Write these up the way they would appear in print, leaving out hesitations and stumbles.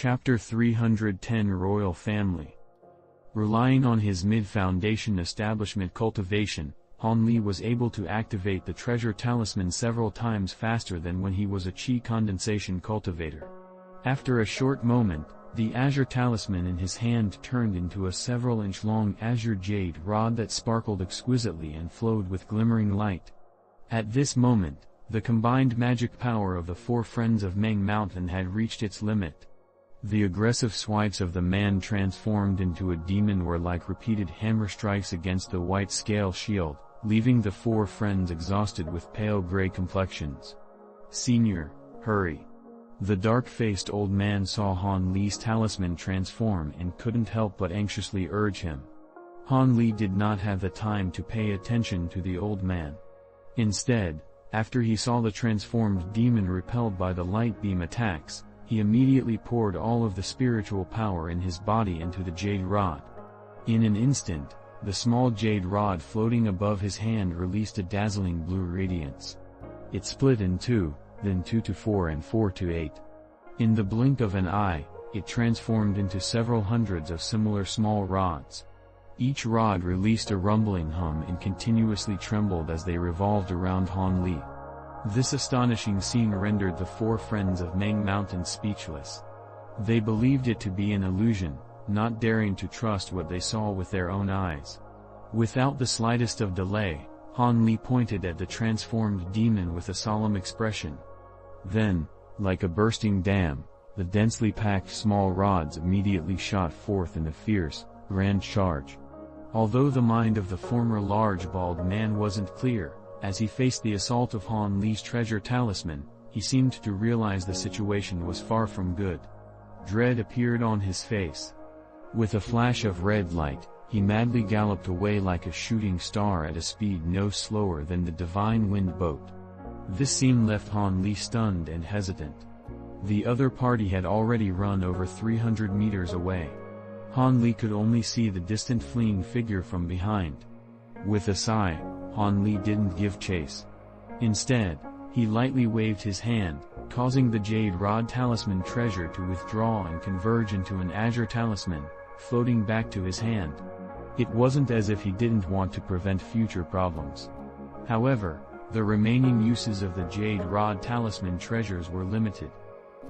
Chapter 310 Royal Family. Relying on his mid-foundation establishment Cultivation, Han Li was able to activate the treasure talisman several times faster than when he was a Qi condensation cultivator. After a short moment, the azure talisman in his hand turned into a several-inch-long azure jade rod that sparkled exquisitely and flowed with glimmering light. At this moment, the combined magic power of the four friends of Meng Mountain had reached its limit. The aggressive swipes of the man transformed into a demon were like repeated hammer strikes against the white scale shield, leaving the four friends exhausted with pale gray complexions. "Senior, hurry." The dark-faced old man saw Han Li's talisman transform and couldn't help but anxiously urge him. Han Li did not have the time to pay attention to the old man. Instead, after he saw the transformed demon repelled by the light beam attacks, he immediately poured all of the spiritual power in his body into the jade rod. In an instant, the small jade rod floating above his hand released a dazzling blue radiance. It split in two, then 2 to 4 and 4 to 8. In the blink of an eye, it transformed into several hundreds of similar small rods. Each rod released a rumbling hum and continuously trembled as they revolved around Han Li. This astonishing scene rendered the four friends of Meng Mountain speechless. They believed it to be an illusion, not daring to trust what they saw with their own eyes. Without the slightest of delay, Han Li pointed at the transformed demon with a solemn expression. Then, like a bursting dam, the densely packed small rods immediately shot forth in a fierce, grand charge. Although the mind of the former large bald man wasn't clear, as he faced the assault of Han Li's treasure talisman, he seemed to realize the situation was far from good. Dread appeared on his face. With a flash of red light, he madly galloped away like a shooting star at a speed no slower than the divine wind boat. This scene left Han Li stunned and hesitant. The other party had already run over 300 meters away. Han Li could only see the distant fleeing figure from behind. With a sigh, Han Li didn't give chase. Instead, he lightly waved his hand, causing the jade rod talisman treasure to withdraw and converge into an azure talisman, floating back to his hand. It wasn't as if he didn't want to prevent future problems. However, the remaining uses of the jade rod talisman treasures were limited.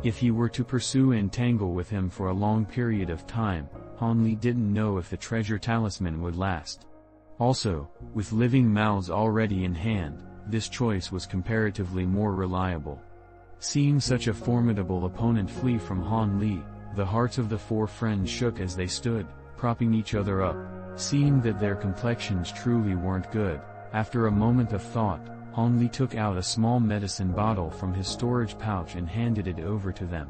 If he were to pursue and tangle with him for a long period of time, Han Li didn't know if the treasure talisman would last. Also, with living mouths already in hand, this choice was comparatively more reliable. Seeing such a formidable opponent flee from Han Li, the hearts of the four friends shook as they stood, propping each other up. Seeing that their complexions truly weren't good, after a moment of thought, Han Li took out a small medicine bottle from his storage pouch and handed it over to them.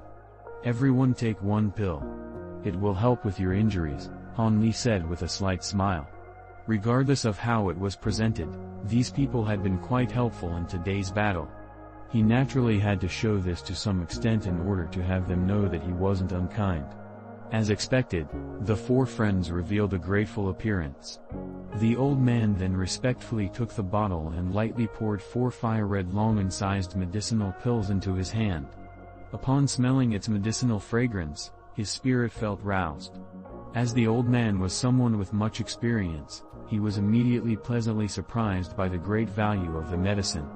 "Everyone take one pill. It will help with your injuries," Han Li said with a slight smile. Regardless of how it was presented, these people had been quite helpful in today's battle. He naturally had to show this to some extent in order to have them know that he wasn't unkind. As expected, the four friends revealed a grateful appearance. The old man then respectfully took the bottle and lightly poured 4 fire-red long-sized medicinal pills into his hand. Upon smelling its medicinal fragrance, his spirit felt roused. As the old man was someone with much experience, he was immediately pleasantly surprised by the great value of the medicine.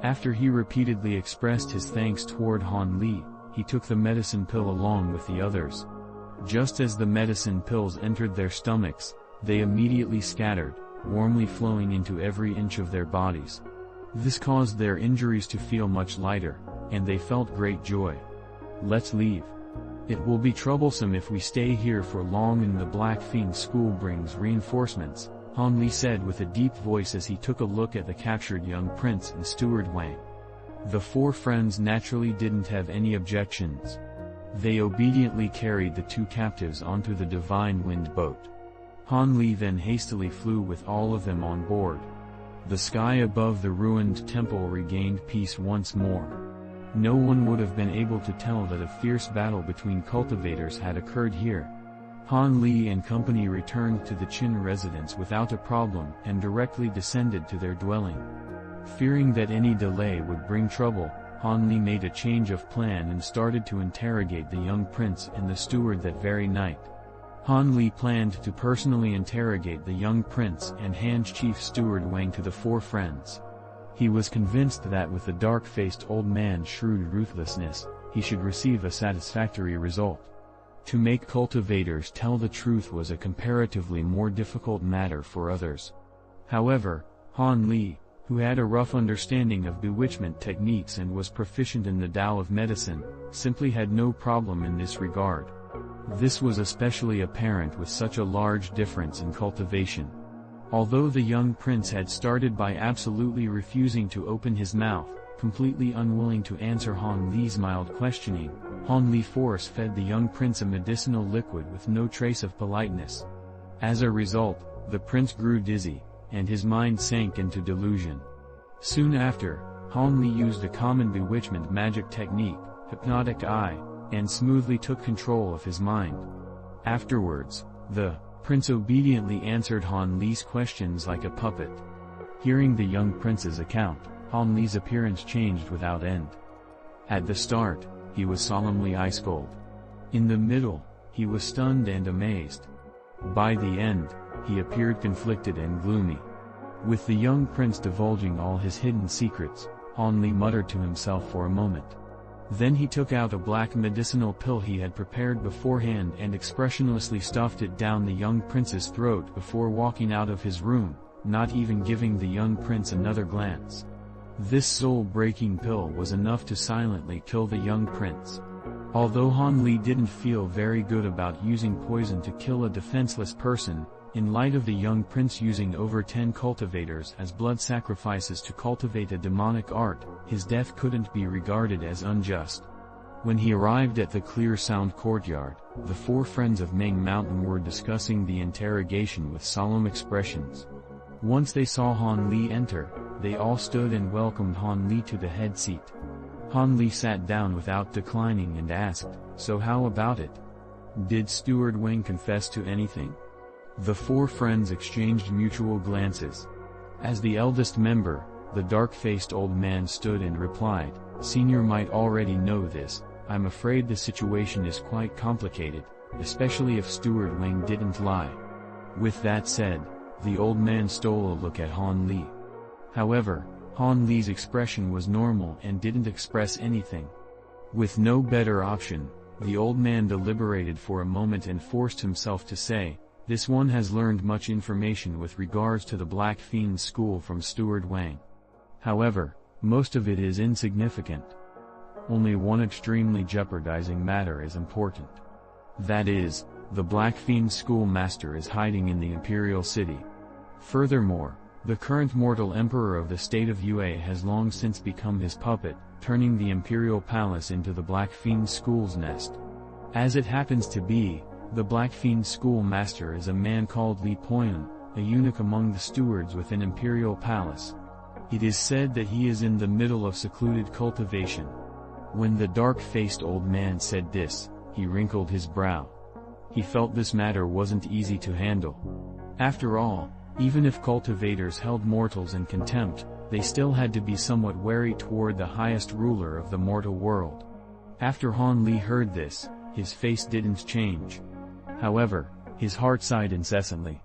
After he repeatedly expressed his thanks toward Han Li, he took the medicine pill along with the others. Just as the medicine pills entered their stomachs, they immediately scattered, warmly flowing into every inch of their bodies. This caused their injuries to feel much lighter, and they felt great joy. "Let's leave. It will be troublesome if we stay here for long and the Black Fiend school brings reinforcements," Han Li said with a deep voice as he took a look at the captured young prince and Steward Wang. The four friends naturally didn't have any objections. They obediently carried the 2 captives onto the divine wind boat. Han Li then hastily flew with all of them on board. The sky above the ruined temple regained peace once more. No one would have been able to tell that a fierce battle between cultivators had occurred here. Han Li and company returned to the Qin residence without a problem and directly descended to their dwelling. Fearing that any delay would bring trouble, Han Li made a change of plan and started to interrogate the young prince and the steward that very night. Han Li planned to personally interrogate the young prince and hand Chief Steward Wang to the four friends. He was convinced that with the dark-faced old man's shrewd ruthlessness, he should receive a satisfactory result. To make cultivators tell the truth was a comparatively more difficult matter for others. However, Han Li, who had a rough understanding of bewitchment techniques and was proficient in the Tao of medicine, simply had no problem in this regard. This was especially apparent with such a large difference in cultivation. Although the young prince had started by absolutely refusing to open his mouth, completely unwilling to answer Han Li's mild questioning, Han Li force-fed the young prince a medicinal liquid with no trace of politeness. As a result, the prince grew dizzy, and his mind sank into delusion. Soon after, Han Li used a common bewitchment magic technique, Hypnotic Eye, and smoothly took control of his mind. Afterwards, the prince obediently answered Han Li's questions like a puppet. Hearing the young prince's account, Han Li's appearance changed without end. At the start, he was solemnly ice-cold. In the middle, he was stunned and amazed. By the end, he appeared conflicted and gloomy. With the young prince divulging all his hidden secrets, Han Li muttered to himself for a moment. Then he took out a black medicinal pill he had prepared beforehand and expressionlessly stuffed it down the young prince's throat before walking out of his room, not even giving the young prince another glance. This soul-breaking pill was enough to silently kill the young prince. Although Han Li didn't feel very good about using poison to kill a defenseless person, in light of the young prince using over 10 cultivators as blood sacrifices to cultivate a demonic art, his death couldn't be regarded as unjust. When he arrived at the Clear Sound courtyard, the four friends of Ming Mountain were discussing the interrogation with solemn expressions. Once they saw Han Li enter, they all stood and welcomed Han Li to the head seat. Han Li sat down without declining and asked, "So how about it? Did Steward Wang confess to anything?" The four friends exchanged mutual glances. As the eldest member, the dark-faced old man stood and replied, "Senior might already know this. I'm afraid the situation is quite complicated, especially if Steward Wang didn't lie." With that said, the old man stole a look at Han Li. However, Han Li's expression was normal and didn't express anything. With no better option, the old man deliberated for a moment and forced himself to say, "This one has learned much information with regards to the Black Fiend School from Steward Wang. However, most of it is insignificant. Only one extremely jeopardizing matter is important. That is, the Black Fiend School Master is hiding in the Imperial City. Furthermore, the current mortal emperor of the state of Yue has long since become his puppet, turning the Imperial Palace into the Black Fiend School's nest. As it happens to be, the Black Fiend School Master is a man called Li Poyun, a eunuch among the stewards within Imperial Palace. It is said that he is in the middle of secluded cultivation." When the dark-faced old man said this, he wrinkled his brow. He felt this matter wasn't easy to handle. After all, even if cultivators held mortals in contempt, they still had to be somewhat wary toward the highest ruler of the mortal world. After Han Li heard this, his face didn't change. However, his heart sighed incessantly.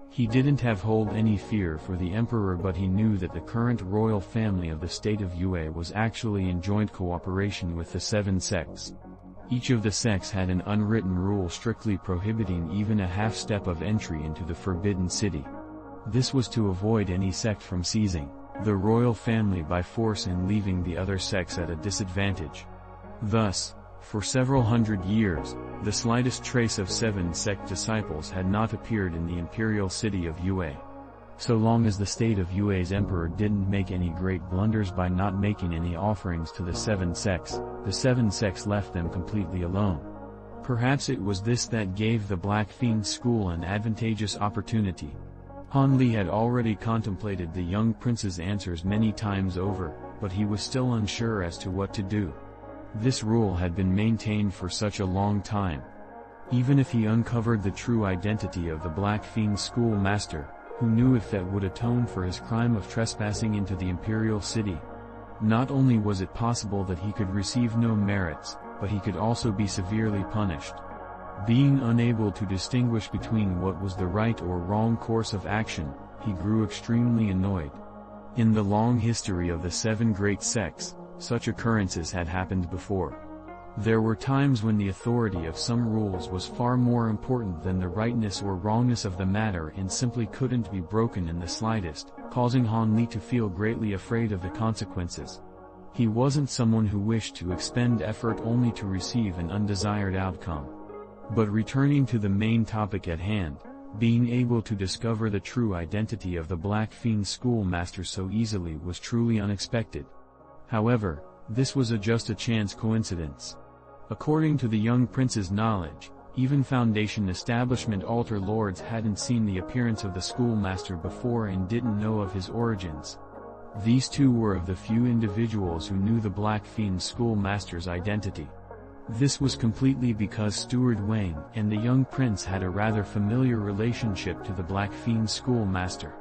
He didn't have any fear for the emperor, but he knew that the current royal family of the state of Yue was actually in joint cooperation with the 7 sects. Each of the sects had an unwritten rule strictly prohibiting even a half-step of entry into the Forbidden City. This was to avoid any sect from seizing the royal family by force and leaving the other sects at a disadvantage. Thus, for several hundred years, the slightest trace of 7 sect disciples had not appeared in the imperial city of Yue. So long as the state of Yue's emperor didn't make any great blunders by not making any offerings to the 7 sects, the 7 sects left them completely alone. Perhaps it was this that gave the Black Fiend School an advantageous opportunity. Han Li had already contemplated the young prince's answers many times over, but he was still unsure as to what to do. This rule had been maintained for such a long time. Even if he uncovered the true identity of the Black Fiend School Master, who knew if that would atone for his crime of trespassing into the Imperial City? Not only was it possible that he could receive no merits, but he could also be severely punished. Being unable to distinguish between what was the right or wrong course of action, he grew extremely annoyed. In the long history of the 7 great sects, such occurrences had happened before. There were times when the authority of some rules was far more important than the rightness or wrongness of the matter and simply couldn't be broken in the slightest, causing Han Li to feel greatly afraid of the consequences. He wasn't someone who wished to expend effort only to receive an undesired outcome. But returning to the main topic at hand, being able to discover the true identity of the Black Fiend schoolmaster so easily was truly unexpected. However, this was just a chance coincidence. According to the young prince's knowledge, even Foundation establishment altar lords hadn't seen the appearance of the schoolmaster before and didn't know of his origins. These two were of the few individuals who knew the Black Fiend schoolmaster's identity. This was completely because Steward Wang and the young prince had a rather familiar relationship to the Black Fiend schoolmaster.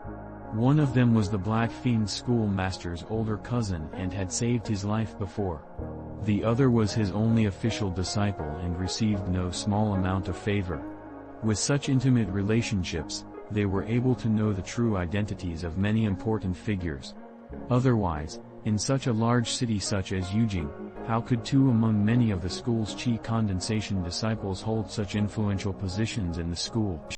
One of them was the Black Fiend schoolmaster's older cousin and had saved his life before. The other was his only official disciple and received no small amount of favor. With such intimate relationships, they were able to know the true identities of many important figures. Otherwise, in such a large city such as Yujing, how could two among many of the school's Qi condensation disciples hold such influential positions in the school?